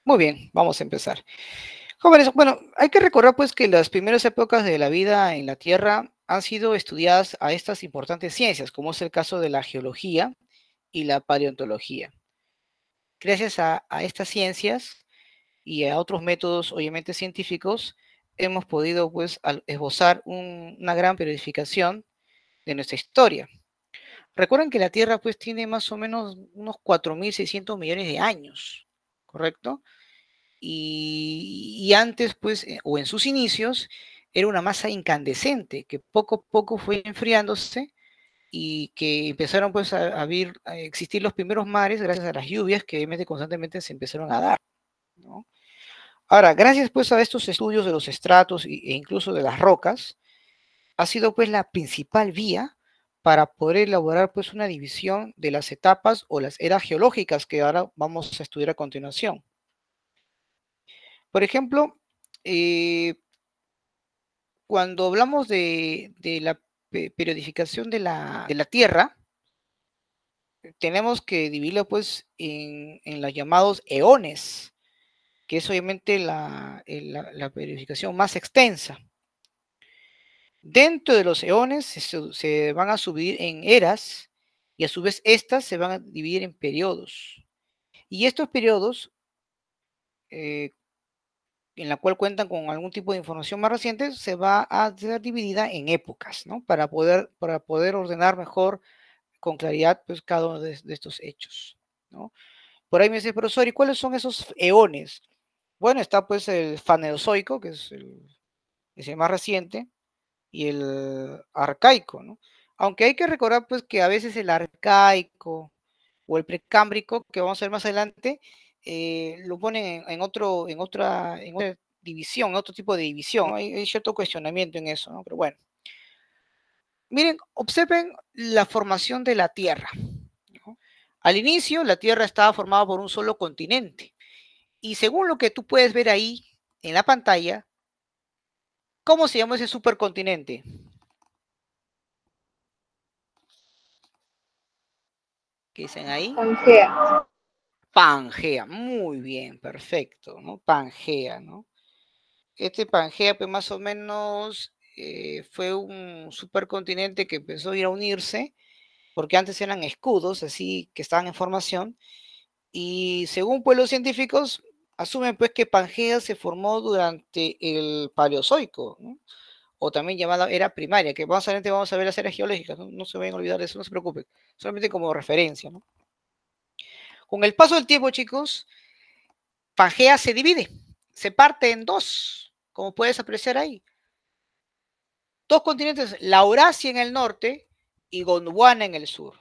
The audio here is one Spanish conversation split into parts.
Muy bien, vamos a empezar. Jóvenes, bueno, hay que recordar pues que las primeras épocas de la vida en la Tierra han sido estudiadas a estas importantes ciencias, como es el caso de la geología y la paleontología. Gracias a estas ciencias y a otros métodos, obviamente científicos, hemos podido pues esbozar una gran periodificación de nuestra historia. Recuerden que la Tierra pues tiene más o menos unos 4.600 millones de años, ¿correcto? Y antes, pues, o en sus inicios, era una masa incandescente que poco a poco fue enfriándose y que empezaron pues a existir los primeros mares gracias a las lluvias que obviamente constantemente se empezaron a dar, ¿no? Ahora, gracias pues a estos estudios de los estratos e incluso de las rocas, ha sido pues la principal vía para poder elaborar pues una división de las etapas o las eras geológicas que ahora vamos a estudiar a continuación. Por ejemplo, eh, cuando hablamos de la periodificación de la Tierra, tenemos que dividirlo pues en los llamados eones, que es obviamente la periodificación más extensa. Dentro de los eones se van a subir en eras y a su vez estas se van a dividir en periodos. Y estos periodos, eh, en la cual cuentan con algún tipo de información más reciente, se va a ser dividida en épocas, ¿no? Para poder ordenar mejor, con claridad, pues cada uno de estos hechos, ¿no? Por ahí me dice, profesor, ¿y cuáles son esos eones? Bueno, está pues el Fanerozoico, que es el más reciente, y el arcaico, ¿no? Aunque hay que recordar pues que a veces el arcaico o el precámbrico, que vamos a ver más adelante, lo ponen en otra división, en otro tipo de división, ¿no? Hay cierto cuestionamiento en eso, ¿no? Pero bueno, miren, observen la formación de la Tierra, ¿no? Al inicio, la Tierra estaba formada por un solo continente. Y según lo que tú puedes ver ahí en la pantalla, ¿cómo se llama ese supercontinente? ¿Qué dicen ahí? Pangea. Pangea, muy bien, perfecto, ¿no? Pangea, ¿no? Este Pangea, pues más o menos fue un supercontinente que empezó a ir a unirse, porque antes eran escudos, así que estaban en formación, y según pues los científicos, asumen pues que Pangea se formó durante el Paleozoico, ¿no? O también llamada era primaria, que más adelante vamos a ver las eras geológicas, ¿no? No se vayan a olvidar de eso, no se preocupen, solamente como referencia, ¿no? Con el paso del tiempo, chicos, Pangea se divide, se parte en dos, como puedes apreciar ahí. Dos continentes, la Eurasia en el norte y Gondwana en el sur,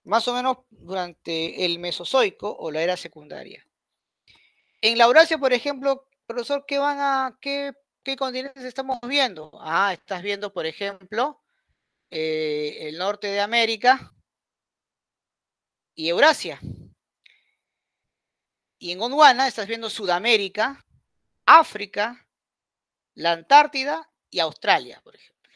más o menos durante el Mesozoico o la era secundaria. En la Eurasia, por ejemplo, profesor, ¿qué continentes estamos viendo? Ah, estás viendo, por ejemplo, el norte de América y Eurasia. Y en Gondwana estás viendo Sudamérica, África, la Antártida y Australia, por ejemplo.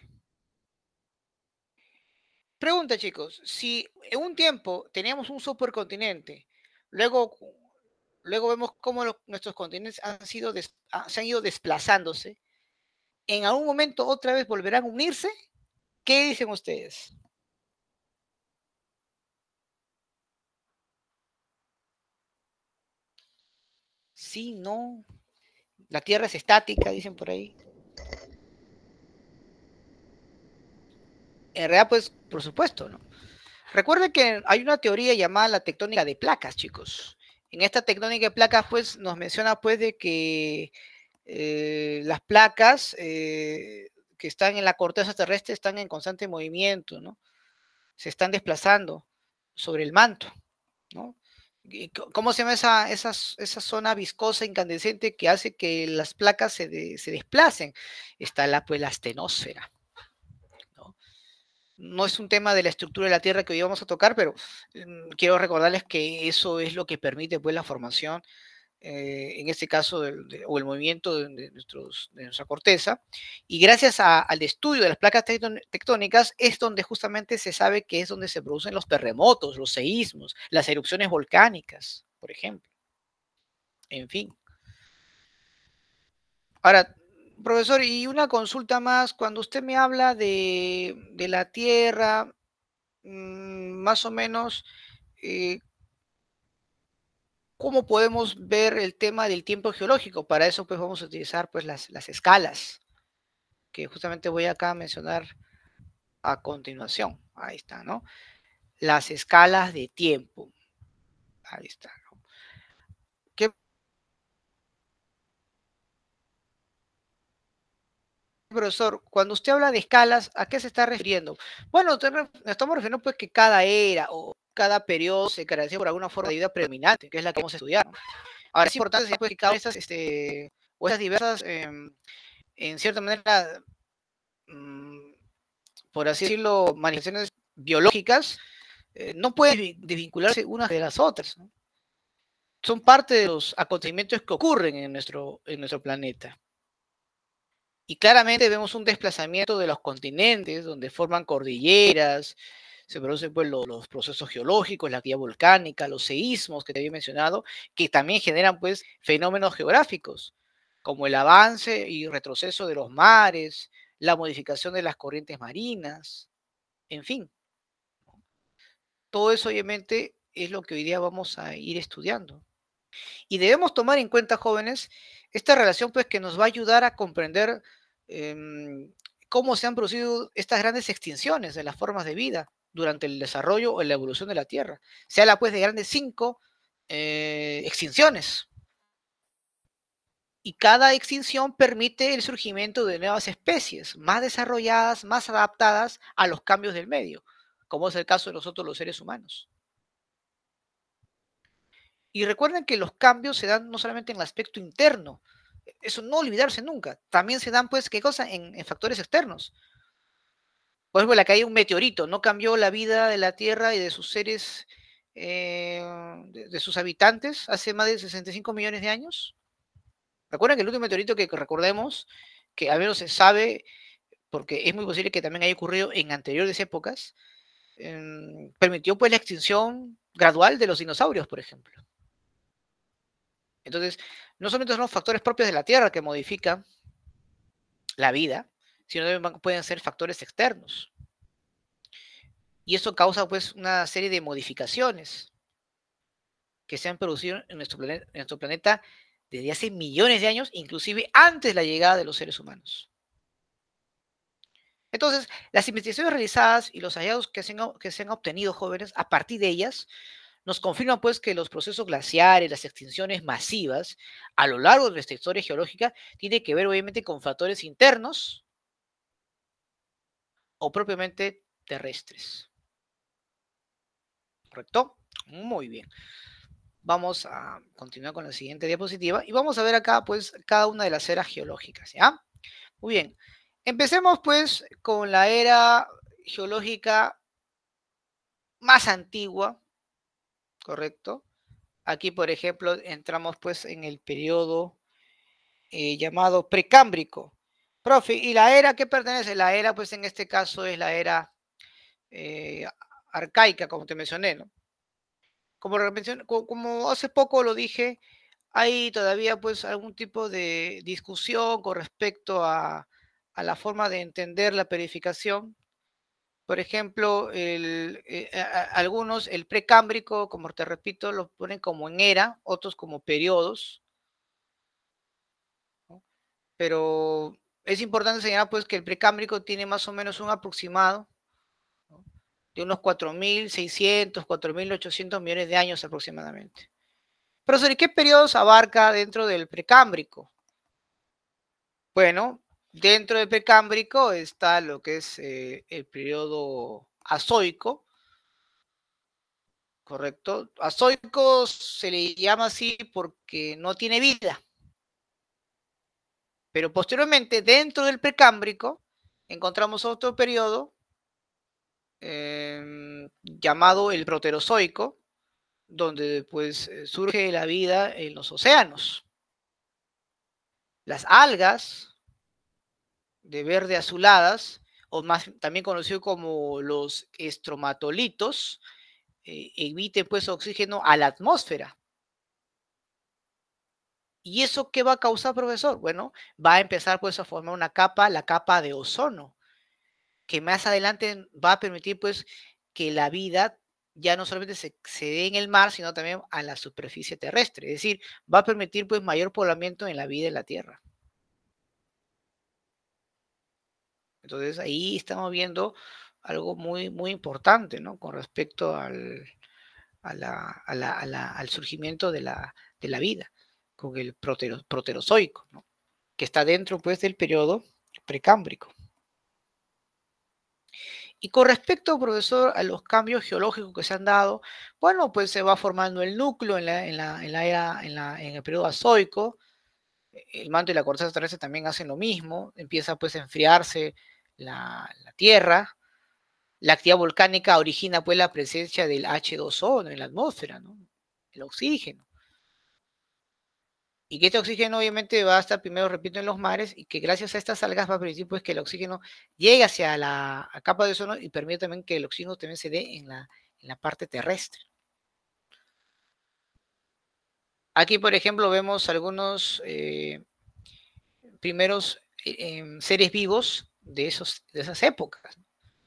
Pregunta, chicos, si en un tiempo teníamos un supercontinente, luego, luego vemos cómo nuestros continentes se han ido desplazándose, ¿en algún momento otra vez volverán a unirse? ¿Qué dicen ustedes? Sí, no. La Tierra es estática, dicen por ahí. En realidad, pues, por supuesto, ¿no? Recuerden que hay una teoría llamada la tectónica de placas, chicos. En esta tectónica de placas, pues, nos menciona, pues, de que las placas que están en la corteza terrestre están en constante movimiento, ¿no? Se están desplazando sobre el manto, ¿no? ¿Cómo se llama esa zona viscosa incandescente que hace que las placas se desplacen? Está pues, la astenosfera, ¿no? No es un tema de la estructura de la Tierra que hoy vamos a tocar, pero quiero recordarles que eso es lo que permite pues, la formación, en este caso, o el movimiento de nuestra corteza. Y gracias al estudio de las placas tectónicas es donde justamente se sabe que es donde se producen los terremotos, los seísmos, las erupciones volcánicas, por ejemplo. en fin. Ahora, profesor, y una consulta más, cuando usted me habla de la Tierra, más o menos, eh, ¿cómo podemos ver el tema del tiempo geológico? Para eso, pues, vamos a utilizar, pues, las escalas, que justamente voy acá a mencionar a continuación. Ahí está, ¿no? Las escalas de tiempo. Ahí está, ¿no? ¿Qué, profesor? Cuando usted habla de escalas, ¿a qué se está refiriendo? Bueno, estamos refiriendo, pues, que cada era o cada periodo se caracteriza por alguna forma de vida predominante, que es la que vamos a estudiar, ¿no? Ahora, es importante saber, pues, que cada una de estas, o estas diversas, en cierta manera, mm, por así decirlo, manifestaciones biológicas, no pueden desvincularse unas de las otras, ¿no? Son parte de los acontecimientos que ocurren en nuestro planeta. Y claramente vemos un desplazamiento de los continentes, donde forman cordilleras, se producen, pues, los procesos geológicos, la actividad volcánica, los seísmos que te había mencionado, que también generan, pues, fenómenos geográficos, como el avance y retroceso de los mares, la modificación de las corrientes marinas, en fin. Todo eso obviamente es lo que hoy día vamos a ir estudiando. Y debemos tomar en cuenta, jóvenes, esta relación, pues, que nos va a ayudar a comprender em, cómo se han producido estas grandes extinciones de las formas de vida durante el desarrollo o la evolución de la Tierra. Se habla, pues, de grandes cinco extinciones. Y cada extinción permite el surgimiento de nuevas especies, más desarrolladas, más adaptadas a los cambios del medio, como es el caso de nosotros los seres humanos. Y recuerden que los cambios se dan no solamente en el aspecto interno, eso no olvidarse nunca, también se dan, pues, ¿qué cosa? En factores externos. Por ejemplo, la caída de un meteorito no cambió la vida de la Tierra y de sus seres, eh, de sus habitantes hace más de 65 millones de años. Recuerden que el último meteorito que recordemos, que al menos se sabe, porque es muy posible que también haya ocurrido en anteriores épocas, permitió, pues, la extinción gradual de los dinosaurios, por ejemplo. Entonces, no solamente son los factores propios de la Tierra que modifican la vida, sino también pueden ser factores externos. Y eso causa, pues, una serie de modificaciones que se han producido en nuestro planeta desde hace millones de años, inclusive antes de la llegada de los seres humanos. Entonces, las investigaciones realizadas y los hallazgos que se han obtenido, jóvenes, a partir de ellas, nos confirman, pues, que los procesos glaciares, las extinciones masivas a lo largo de nuestra historia geológica tienen que ver, obviamente, con factores internos o propiamente terrestres. ¿Correcto? Muy bien. Vamos a continuar con la siguiente diapositiva y vamos a ver acá, pues, cada una de las eras geológicas, ¿ya? Muy bien. Empecemos, pues, con la era geológica más antigua, ¿correcto? Aquí, por ejemplo, entramos, pues, en el periodo llamado precámbrico. Profe, ¿y la era qué pertenece? La era, pues, en este caso es la era eh, arcaica, como te mencioné, ¿no? Como hace poco lo dije, hay todavía, pues, algún tipo de discusión con respecto a la forma de entender la periodificación. Por ejemplo, algunos, el precámbrico, como te repito, lo ponen como en era, otros como periodos, ¿no? Pero es importante señalar, pues, que el precámbrico tiene más o menos un aproximado, ¿no?, de unos 4.600, 4.800 millones de años aproximadamente. Pero ¿sobre qué periodos abarca dentro del precámbrico? Bueno, dentro del precámbrico está lo que es el periodo azoico, ¿correcto? Azoico se le llama así porque no tiene vida, pero posteriormente dentro del precámbrico encontramos otro periodo llamado el proterozoico, donde, pues, surge la vida en los océanos. Las algas de verde azuladas, o más también conocido como los estromatolitos, emiten, pues, oxígeno a la atmósfera. ¿Y eso qué va a causar, profesor? Bueno, va a empezar pues a formar una capa, la capa de ozono, que más adelante va a permitir pues que la vida ya no solamente se dé en el mar, sino también a la superficie terrestre. Es decir, va a permitir pues mayor poblamiento en la vida en la Tierra. Entonces ahí estamos viendo algo muy, muy importante, ¿no? Con respecto al surgimiento de la vida, con el proterozoico, ¿no? Que está dentro pues del periodo precámbrico. Y con respecto, profesor, a los cambios geológicos que se han dado, bueno, pues se va formando el núcleo en el periodo azoico, el manto y la corteza terrestre también hacen lo mismo, empieza pues a enfriarse la Tierra, la actividad volcánica origina pues la presencia del H2O en la atmósfera, ¿no? El oxígeno. Y que este oxígeno obviamente va a estar primero, repito, en los mares y que gracias a estas algas va a permitir pues que el oxígeno llegue hacia la capa de ozono y permite también que el oxígeno también se dé en la parte terrestre. Aquí, por ejemplo, vemos algunos primeros seres vivos de esas épocas.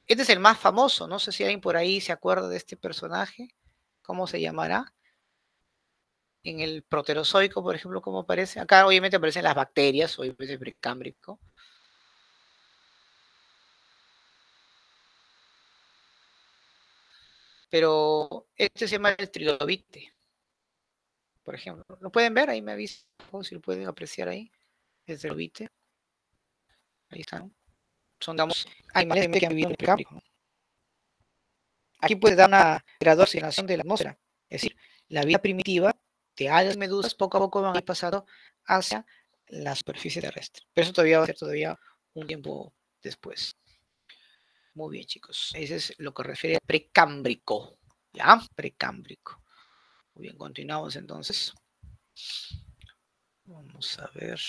Este es el más famoso, no sé si alguien por ahí se acuerda de este personaje, ¿cómo se llamará? En el proterozoico, por ejemplo, ¿cómo aparece? Acá obviamente aparecen las bacterias, obviamente el precámbrico. Pero este se llama el trilobite, por ejemplo. ¿Lo pueden ver? Ahí me avisan si lo pueden apreciar ahí. El trilobite. Ahí están. Son, digamos, animales que han vivido en el precámbrico, ¿no? Aquí puede dar una gradual oxigenación de la atmósfera. Es decir, la vida primitiva de algas medusas poco a poco van a ir pasando hacia la superficie terrestre. Pero eso todavía va a ser todavía un tiempo después. Muy bien, chicos. Eso es lo que refiere a precámbrico. ¿Ya? Precámbrico. Muy bien, continuamos entonces. Vamos a ver.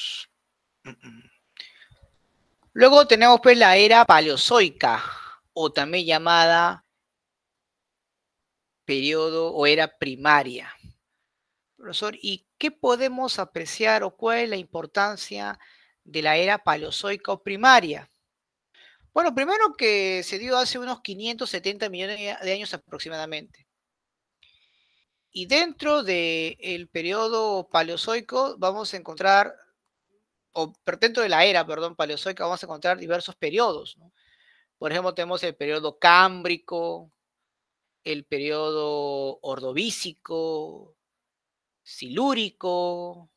Luego tenemos pues la era paleozoica, o también llamada periodo o era primaria. Profesor, ¿y qué podemos apreciar o cuál es la importancia de la era paleozoica o primaria? Bueno, primero que se dio hace unos 570 millones de años aproximadamente. Y dentro del periodo paleozoico vamos a encontrar, o dentro de la era, perdón, paleozoica vamos a encontrar diversos periodos, ¿no? Por ejemplo, tenemos el periodo cámbrico, el periodo ordovícico, silúrico,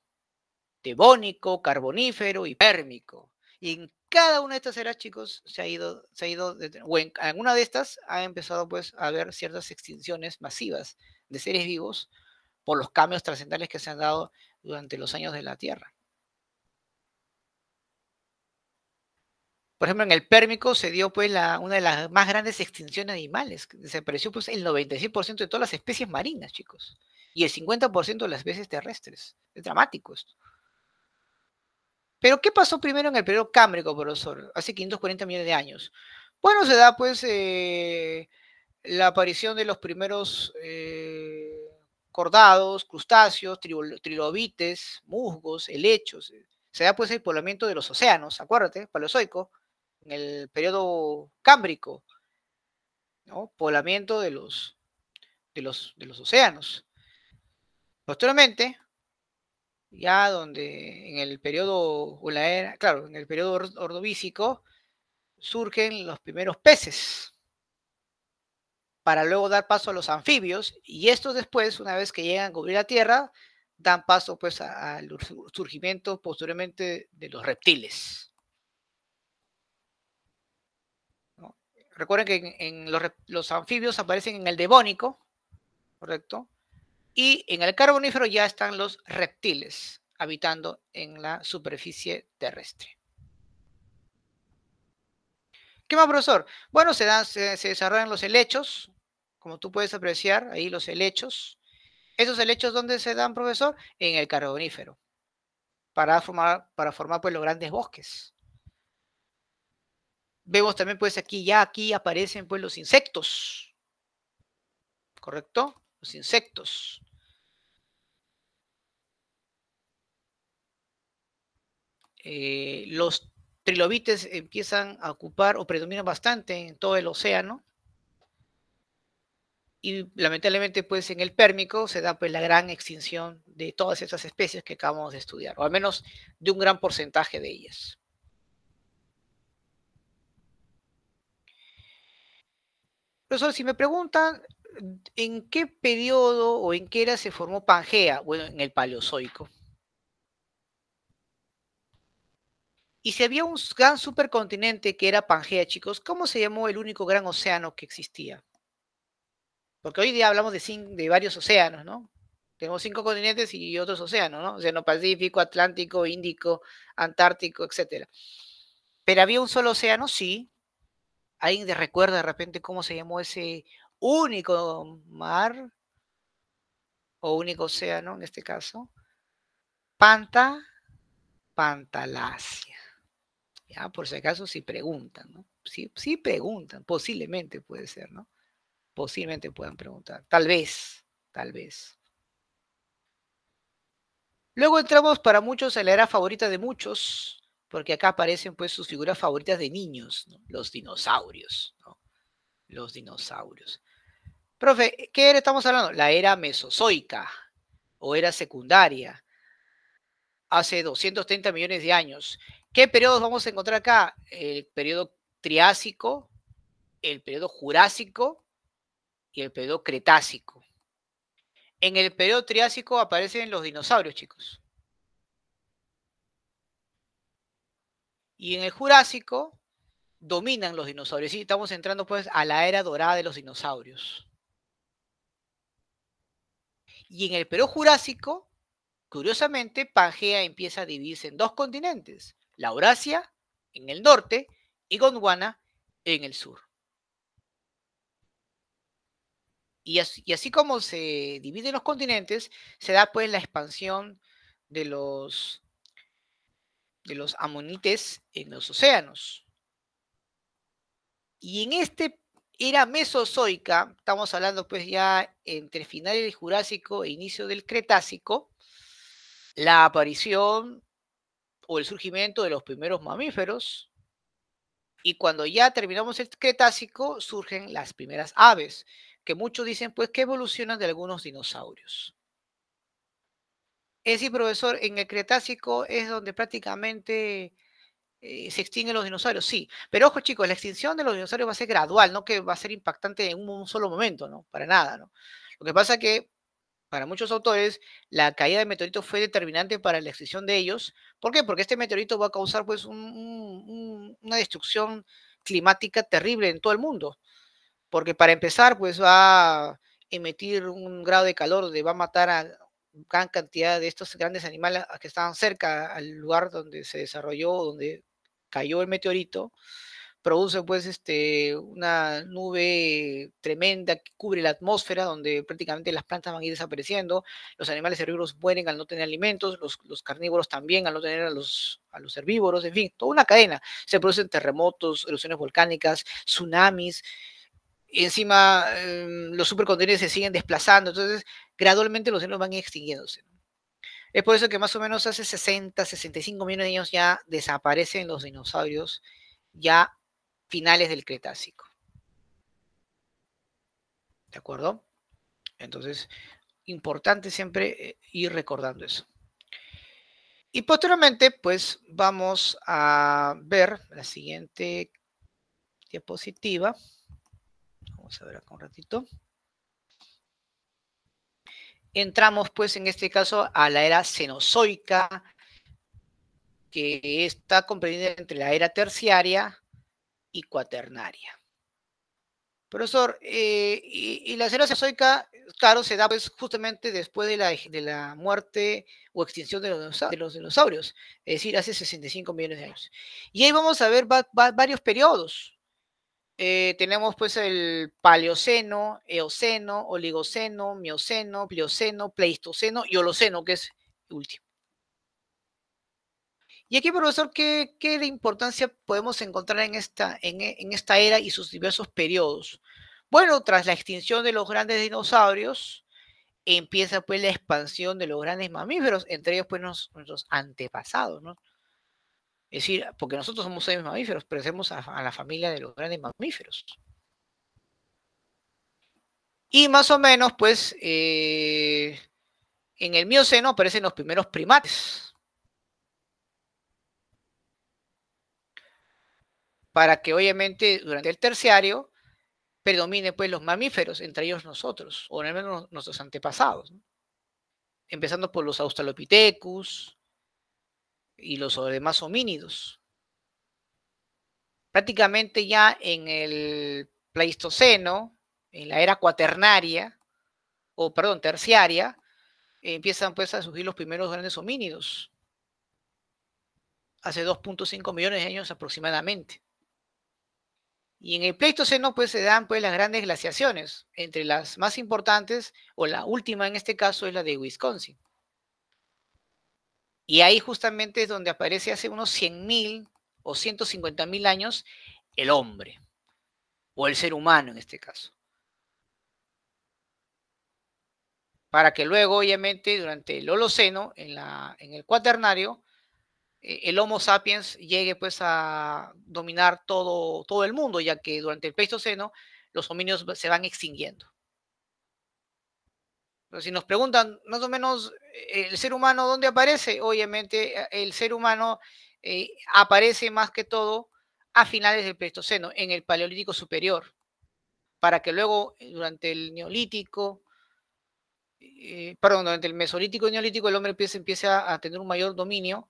devónico, carbonífero y pérmico. Y en cada una de estas eras, chicos, o en alguna de estas ha empezado pues a haber ciertas extinciones masivas de seres vivos por los cambios trascendentales que se han dado durante los años de la Tierra. Por ejemplo, en el Pérmico se dio pues una de las más grandes extinciones animales. Desapareció pues el 96% de todas las especies marinas, chicos. Y el 50% de las especies terrestres. Es dramático esto. Pero, ¿qué pasó primero en el periodo Cámbrico, profesor? Hace 540 millones de años. Bueno, se da pues la aparición de los primeros cordados, crustáceos, trilobites, musgos, helechos. Se da pues el poblamiento de los océanos, acuérdate, paleozoico, en el periodo Cámbrico, ¿no? Poblamiento de los océanos. Posteriormente, ya donde en el periodo, o la era, claro, en el periodo ordovícico, surgen los primeros peces, para luego dar paso a los anfibios, y estos después, una vez que llegan a cubrir la Tierra, dan paso pues al surgimiento posteriormente de los reptiles, ¿no? Recuerden que los anfibios aparecen en el Devónico, ¿correcto? Y en el Carbonífero ya están los reptiles habitando en la superficie terrestre. ¿Qué más, profesor? Bueno, se desarrollan los helechos, como tú puedes apreciar, ahí los helechos. ¿Esos helechos dónde se dan, profesor? En el Carbonífero, para formar pues los grandes bosques. Vemos también pues aquí aparecen pues los insectos, ¿correcto? Los insectos. los trilobites empiezan a ocupar o predominan bastante en todo el océano. Y lamentablemente, pues en el Pérmico se da pues la gran extinción de todas estas especies que acabamos de estudiar, o al menos de un gran porcentaje de ellas. Profesor, si me preguntan en qué periodo o en qué era se formó Pangea, bueno, en el Paleozoico. Y si había un gran supercontinente que era Pangea, chicos, ¿cómo se llamó el único gran océano que existía? Porque hoy día hablamos de varios océanos, ¿no? Tenemos 5 continentes y otros océanos, ¿no? Océano Pacífico, Atlántico, Índico, Antártico, etcétera. Pero había un solo océano, sí. ¿Alguien te recuerda de repente cómo se llamó ese único mar o único océano en este caso? Pantalacia. Ya, por si acaso si preguntan, ¿no? Sí preguntan, posiblemente puede ser, ¿no? Posiblemente puedan preguntar. Tal vez, tal vez. Luego entramos para muchos en la era favorita de muchos, porque acá aparecen pues sus figuras favoritas de niños, ¿no? Los dinosaurios, ¿no? Los dinosaurios. Profe, ¿qué era estamos hablando? La era mesozoica o era secundaria, hace 230 millones de años. ¿Qué periodos vamos a encontrar acá? El periodo Triásico, el periodo Jurásico y el periodo Cretácico. En el periodo Triásico aparecen los dinosaurios, chicos. Y en el Jurásico dominan los dinosaurios. Sí, estamos entrando pues a la era dorada de los dinosaurios. Y en el periodo Jurásico, curiosamente, Pangea empieza a dividirse en dos continentes, la Eurasia en el norte y Gondwana en el sur. Y así como se dividen los continentes, se da pues la expansión de los amonites en los océanos. Y en este era mesozoica, estamos hablando pues ya entre finales del Jurásico e inicio del Cretácico, la aparición o el surgimiento de los primeros mamíferos, y cuando ya terminamos el Cretácico surgen las primeras aves, que muchos dicen pues que evolucionan de algunos dinosaurios. Es decir, profesor, en el Cretácico es donde prácticamente se extinguen los dinosaurios, sí. Pero ojo, chicos, la extinción de los dinosaurios va a ser gradual, no que va a ser impactante en un solo momento, ¿no? Para nada, ¿no? Lo que pasa es que para muchos autores la caída de meteoritos fue determinante para la extinción de ellos. ¿Por qué? Porque este meteorito va a causar pues una destrucción climática terrible en todo el mundo. Porque para empezar, pues va a emitir un grado de calor donde va a matar a gran cantidad de estos grandes animales que estaban cerca al lugar donde se desarrolló, donde cayó el meteorito, produce pues una nube tremenda que cubre la atmósfera, donde prácticamente las plantas van a ir desapareciendo, los animales herbívoros mueren al no tener alimentos, los carnívoros también al no tener a los herbívoros, en fin, toda una cadena. Se producen terremotos, erupciones volcánicas, tsunamis, y encima los supercontinentes se siguen desplazando, entonces gradualmente los océanos van extinguiéndose. Es por eso que más o menos hace 60, 65 millones de años ya desaparecen los dinosaurios, ya finales del Cretácico. ¿De acuerdo? Entonces, importante siempre ir recordando eso. Y posteriormente, pues vamos a ver la siguiente diapositiva. Vamos a ver acá un ratito. Entramos, pues, en este caso a la era cenozoica, que está comprendida entre la era terciaria y cuaternaria. Profesor, y la era cenozoica, claro, se da pues justamente después de la muerte o extinción de los dinosaurios, es decir, hace 65 millones de años. Y ahí vamos a ver varios periodos. Tenemos pues el Paleoceno, Eoceno, Oligoceno, Mioceno, Plioceno, Pleistoceno y Holoceno, que es el último. Y aquí, profesor, ¿qué de importancia podemos encontrar en esta era y sus diversos periodos? Bueno, tras la extinción de los grandes dinosaurios, empieza pues la expansión de los grandes mamíferos, entre ellos pues nuestros antepasados, ¿no? Es decir, porque nosotros somos seres mamíferos, pertenecemos a la familia de los grandes mamíferos. Y más o menos, pues, en el Mioceno aparecen los primeros primates. Para que obviamente durante el Terciario predominen pues los mamíferos, entre ellos nosotros, o al menos nuestros antepasados, ¿no? Empezando por los Australopithecus y los demás homínidos. Prácticamente ya en el Pleistoceno, en la era cuaternaria, o perdón, terciaria, empiezan pues a surgir los primeros grandes homínidos, hace 2.5 millones de años aproximadamente. Y en el Pleistoceno pues se dan pues las grandes glaciaciones, entre las más importantes, o la última en este caso es la de Wisconsin. Y ahí justamente es donde aparece hace unos 100.000 o 150.000 años el hombre, o el ser humano en este caso. Para que luego, obviamente, durante el Holoceno, en el Cuaternario, el Homo sapiens llegue pues a dominar todo el mundo, ya que durante el Pleistoceno los homínidos se van extinguiendo. Pero si nos preguntan más o menos el ser humano dónde aparece, obviamente el ser humano aparece más que todo a finales del Pleistoceno, en el Paleolítico Superior, para que luego durante el Neolítico, perdón, durante el Mesolítico y Neolítico el hombre empiece a tener un mayor dominio,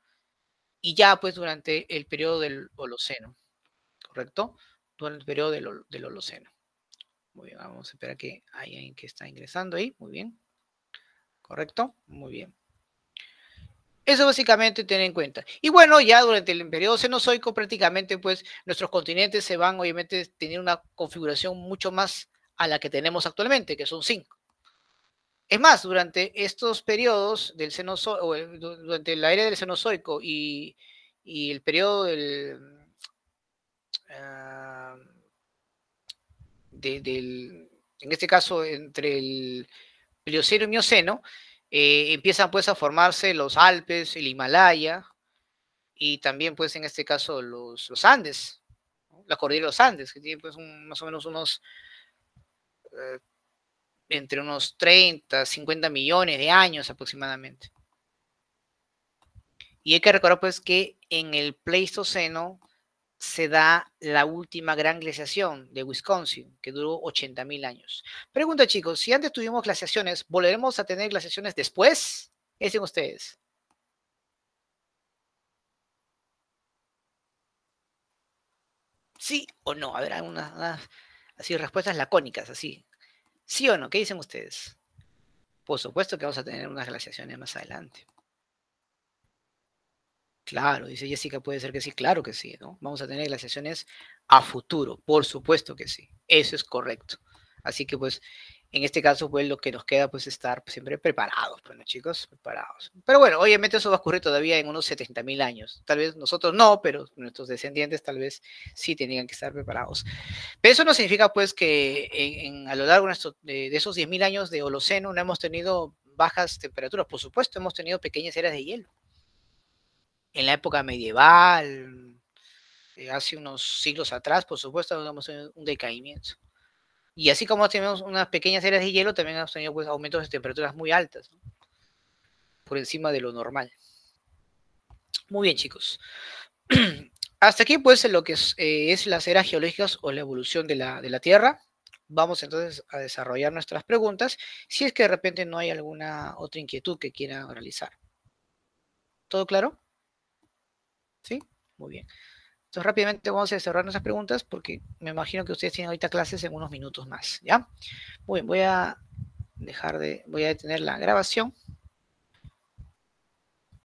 y ya pues durante el periodo del Holoceno, ¿correcto? Durante el periodo del Holoceno. Muy bien, vamos a esperar que hay alguien que está ingresando ahí, muy bien. ¿Correcto? Muy bien. Eso básicamente tener en cuenta. Y bueno, ya durante el periodo cenozoico prácticamente pues nuestros continentes se van obviamente a tener una configuración mucho más a la que tenemos actualmente, que son 5. Es más, durante estos periodos del Cenozoico, durante la era del Cenozoico y el periodo uh, en este caso entre el Plioceno y Mioceno, empiezan pues a formarse los Alpes, el Himalaya y también pues en este caso los Andes, ¿no? La cordillera de los Andes, que tiene pues más o menos unos entre unos 30, 50 millones de años aproximadamente. Y hay que recordar pues que en el Pleistoceno se da la última gran glaciación de Wisconsin, que duró 80.000 años. Pregunta, chicos, si antes tuvimos glaciaciones, ¿volveremos a tener glaciaciones después? ¿Qué dicen ustedes? ¿Sí o no? A ver, unas así respuestas lacónicas, así. ¿Sí o no? ¿Qué dicen ustedes? Por supuesto que vamos a tener unas glaciaciones más adelante. Claro, dice Jessica, puede ser que sí, claro que sí, ¿no? Vamos a tener glaciaciones a futuro, por supuesto que sí, eso es correcto. Así que pues, en este caso, pues lo que nos queda pues estar siempre preparados, pues, ¿no, chicos? Preparados. Pero bueno, obviamente eso va a ocurrir todavía en unos 70.000 años. Tal vez nosotros no, pero nuestros descendientes tal vez sí tenían que estar preparados. Pero eso no significa pues que a lo largo de esos 10.000 años de Holoceno no hemos tenido bajas temperaturas. Por supuesto, hemos tenido pequeñas eras de hielo en la época medieval, hace unos siglos atrás, por supuesto, hemos tenido un decaimiento. Y así como tenemos unas pequeñas eras de hielo, también hemos tenido pues, aumentos de temperaturas muy altas, ¿no? Por encima de lo normal. Muy bien, chicos. Hasta aquí, pues, lo que es las eras geológicas o la evolución de la Tierra. Vamos entonces a desarrollar nuestras preguntas, si es que de repente no hay alguna otra inquietud que quieran realizar. ¿Todo claro? ¿Sí? Muy bien. Entonces rápidamente vamos a cerrar nuestras preguntas porque me imagino que ustedes tienen ahorita clases en unos minutos más, ¿ya? Muy bien, voy a detener la grabación.